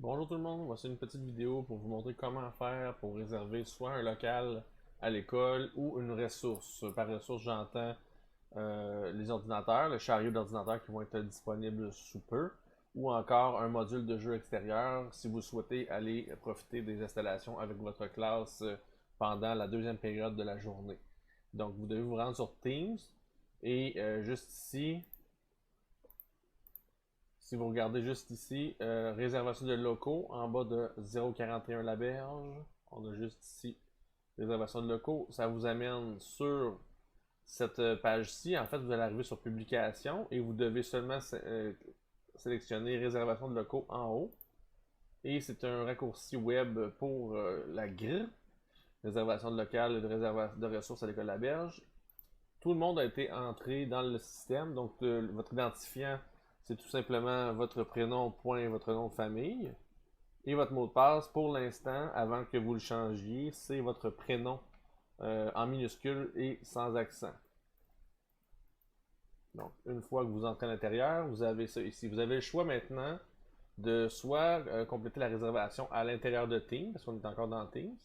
Bonjour tout le monde, voici une petite vidéo pour vous montrer comment faire pour réserver soit un local à l'école ou une ressource. Par ressource, j'entends les ordinateurs, le chariot d'ordinateurs qui vont être disponibles sous peu, ou encore un module de jeu extérieur si vous souhaitez aller profiter des installations avec votre classe pendant la deuxième période de la journée. Donc vous devez vous rendre sur Teams et juste ici, si vous regardez juste ici, réservation de locaux en bas de 041 la berge. On a juste ici réservation de locaux. Ça vous amène sur cette page-ci. En fait, vous allez arriver sur publication et vous devez seulement sélectionner réservation de locaux en haut. Et c'est un raccourci web pour la grille, réservation de local et de ressources à l'école de la berge. Tout le monde a été entré dans le système, donc votre identifiant, c'est tout simplement votre prénom, point, votre nom de famille. Et votre mot de passe, pour l'instant, avant que vous le changiez, c'est votre prénom en minuscule et sans accent. Donc, une fois que vous entrez à l'intérieur, vous avez ça ici. Vous avez le choix maintenant de soit compléter la réservation à l'intérieur de Teams, parce qu'on est encore dans Teams,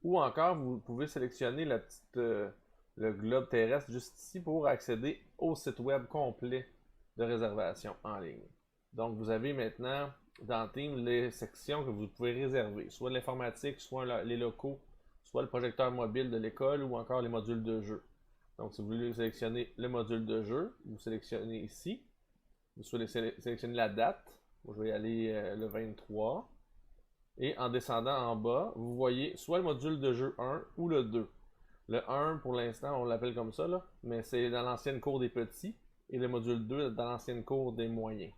ou encore vous pouvez sélectionner le globe terrestre juste ici pour accéder au site web complet de réservation en ligne. Donc vous avez maintenant dans Teams les sections que vous pouvez réserver, soit l'informatique, soit les locaux, soit le projecteur mobile de l'école ou encore les modules de jeu. Donc si vous voulez sélectionner le module de jeu, vous sélectionnez ici, vous sélectionnez la date. Moi, je vais y aller le 23. Et en descendant en bas, vous voyez soit le module de jeu 1 ou le 2. Le 1, pour l'instant, on l'appelle comme ça, là, mais c'est dans l'ancienne cour des petits. Et le module 2 dans l'ancienne cour des moyens.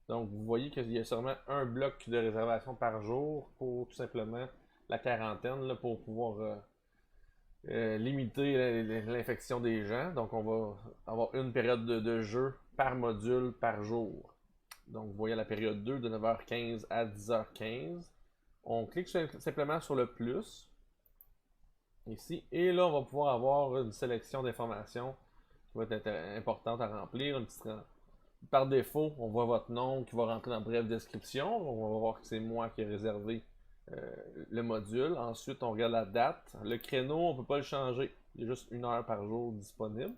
Donc, vous voyez qu'il y a seulement un bloc de réservation par jour pour tout simplement la quarantaine, là, pour pouvoir limiter l'infection des gens. Donc, on va avoir une période de jeu par module par jour. Donc, vous voyez la période 2 de 9h15 à 10h15. On clique simplement sur le plus ici. Et là, on va pouvoir avoir une sélection d'informations qui va être importante à remplir. Par défaut, on voit votre nom qui va rentrer dans brève description. On va voir que c'est moi qui ai réservé le module. Ensuite, on regarde la date. Le créneau, on ne peut pas le changer. Il y a juste une heure par jour disponible.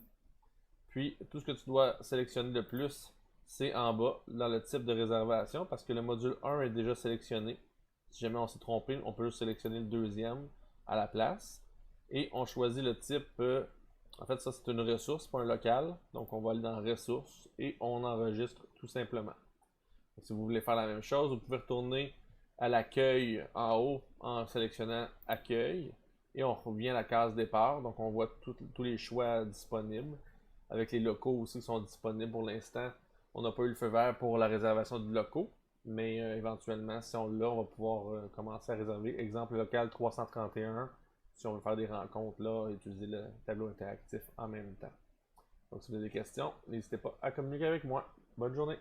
Puis, tout ce que tu dois sélectionner de plus, c'est en bas, dans le type de réservation, parce que le module 1 est déjà sélectionné. Si jamais on s'est trompé, on peut juste sélectionner le deuxième à la place. Et on choisit le type, en fait ça c'est une ressource, pas un local. Donc on va aller dans ressources et on enregistre tout simplement. Donc, si vous voulez faire la même chose, vous pouvez retourner à l'accueil en haut en sélectionnant accueil. Et on revient à la case départ, donc on voit tous les choix disponibles avec les locaux aussi qui sont disponibles pour l'instant. On n'a pas eu le feu vert pour la réservation de locaux, mais éventuellement, si on l'a, on va pouvoir commencer à réserver. Exemple local 331, si on veut faire des rencontres là, utiliser le tableau interactif en même temps. Donc si vous avez des questions, n'hésitez pas à communiquer avec moi. Bonne journée!